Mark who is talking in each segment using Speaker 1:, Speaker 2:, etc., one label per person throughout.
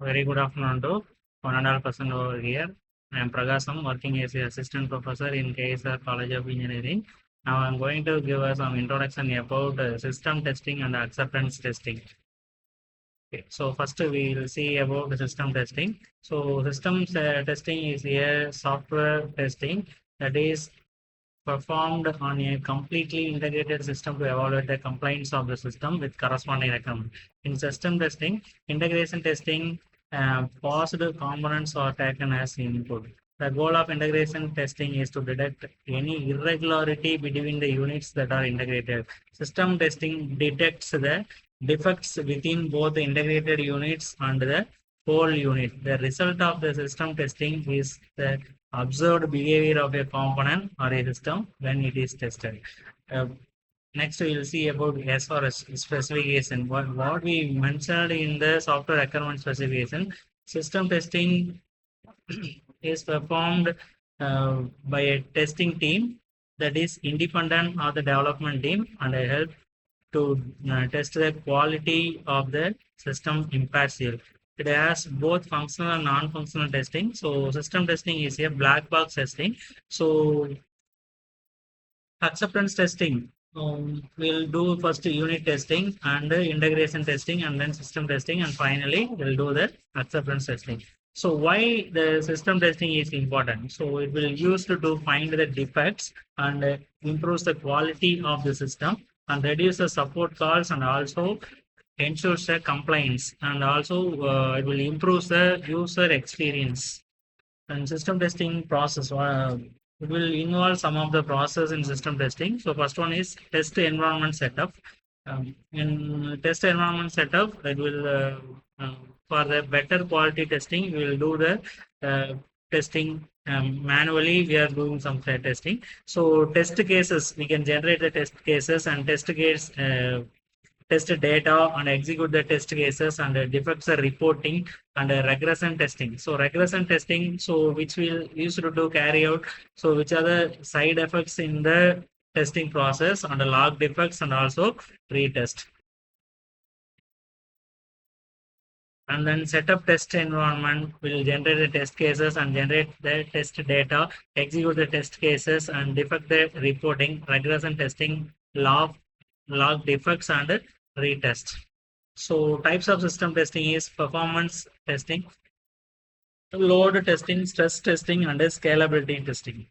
Speaker 1: Very good afternoon to 1.5% over here. I am Pragasam, working as an assistant professor in KSR College of Engineering. Now I am going to give us some introduction about system testing and acceptance testing. Okay, so first we will see about the system testing. So systems testing is a software testing that is performed on a completely integrated system to evaluate the compliance of the system with corresponding requirements. In system testing, integration testing, paused components are taken as input. The goal of integration testing is to detect any irregularity between the units that are integrated. System testing detects the defects within both the integrated units and the whole unit. The result of the system testing is the observed behavior of a component or a system when it is tested. Uh, Next, we will see about as far as specification. What we mentioned in the software requirement specification, system testing is performed by a testing team that is independent of the development team and help to test the quality of the system impartial. It has both functional and non-functional testing. So system testing is a black box testing. So acceptance testing. We'll do first unit testing and integration testing and then system testing, and finally we'll do the acceptance testing. So why the system testing is important? So it will use to find the defects and improves the quality of the system and reduce the support calls and also ensures the compliance, and also it will improve the user experience. And system testing process, it will involve some of the process in system testing. So first one is test environment setup. In test environment setup, it will for the better quality testing, we will do the testing manually. We are doing some testing. So test cases, we can generate the test cases and test case test data and execute the test cases, and defects reporting and regression testing. So regression testing, so which we'll use to do carry out. So which are the side effects in the testing process and the log defects and also retest. And then setup test environment will generate the test cases and generate the test data, execute the test cases and defect the reporting, regression testing, log defects and retest. So types of system testing is performance testing, load testing, stress testing, and scalability testing.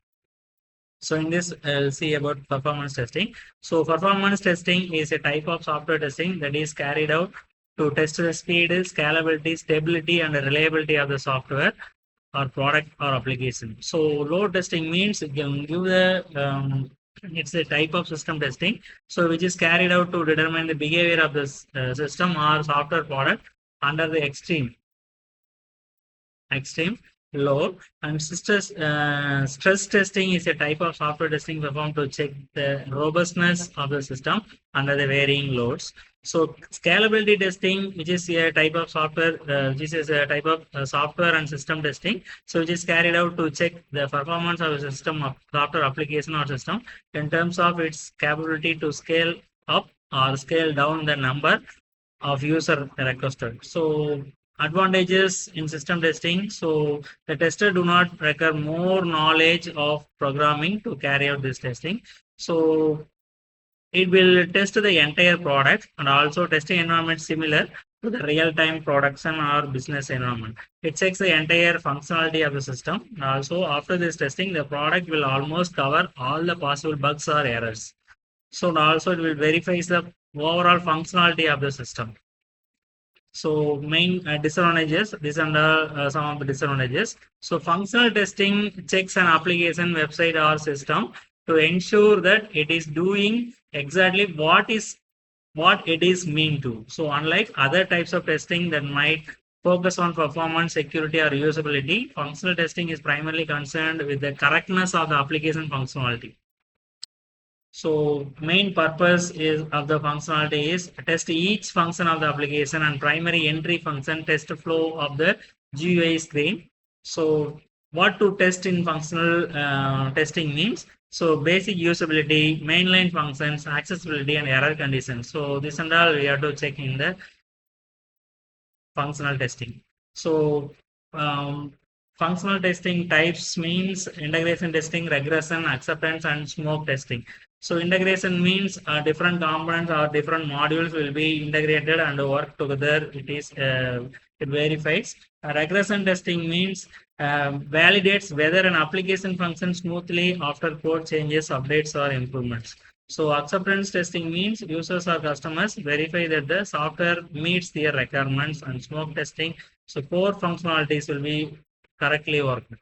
Speaker 1: So in this, I'll see about performance testing. So performance testing is a type of software testing that is carried out to test the speed, scalability, stability, and reliability of the software or product or application. So load testing means it can give the it's a type of system testing, so which is carried out to determine the behavior of the system or software product under the extreme load. And stress testing is a type of software testing performed to check the robustness of the system under the varying loads. So scalability testing, which is a type of software, this is a type of software and system testing. So which is carried out to check the performance of a system of software application or system in terms of its capability to scale up or scale down the number of user requested. So advantages in system testing. So the tester do not require more knowledge of programming to carry out this testing. So it will test the entire product and also testing environment similar to the real-time production or business environment. It checks the entire functionality of the system. And also after this testing, the product will almost cover all the possible bugs or errors. So also it will verify the overall functionality of the system. So main disadvantages, these are some of the disadvantages. So functional testing checks an application, website or system to ensure that it is doing exactly what it is meant to. So unlike other types of testing that might focus on performance, security or usability, functional testing is primarily concerned with the correctness of the application functionality. So main purpose is of the functionality is test each function of the application and primary entry function test flow of the GUI screen. So what to test in functional testing means, so basic usability, mainline functions, accessibility and error conditions. So this and all we have to check in the functional testing. So functional testing types means integration testing, regression, acceptance, and smoke testing. So integration means different components or different modules will be integrated and work together. It verifies. Regression testing means validates whether an application functions smoothly after code changes, updates, or improvements. So acceptance testing means users or customers verify that the software meets their requirements, and smoke testing, so core functionalities will be correctly worked.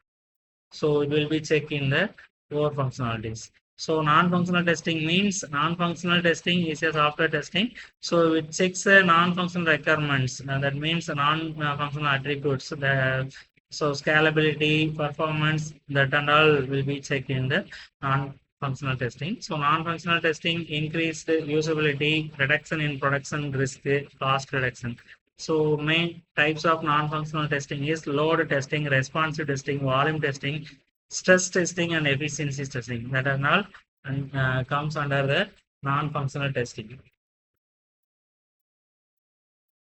Speaker 1: So it will be checking the core functionalities. So non-functional testing means non-functional testing is a software testing. So it checks the non-functional requirements. That means non-functional attributes. So scalability, performance, that and all will be checked in the non-functional testing. So non-functional testing increased usability, reduction in production risk, cost reduction. So main types of non-functional testing is load testing, responsive testing, volume testing, stress testing, and efficiency testing. That are all and comes under the non-functional testing.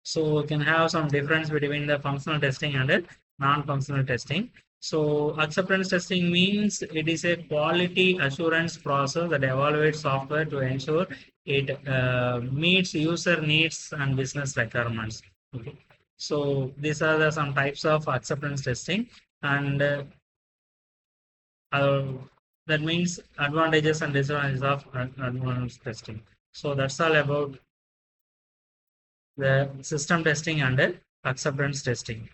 Speaker 1: So we can have some difference between the functional testing and the non-functional testing. So acceptance testing means it is a quality assurance process that evaluates software to ensure it meets user needs and business requirements. Okay. So these are some types of acceptance testing, and that means advantages and disadvantages of advanced testing. So that's all about the system testing and acceptance testing.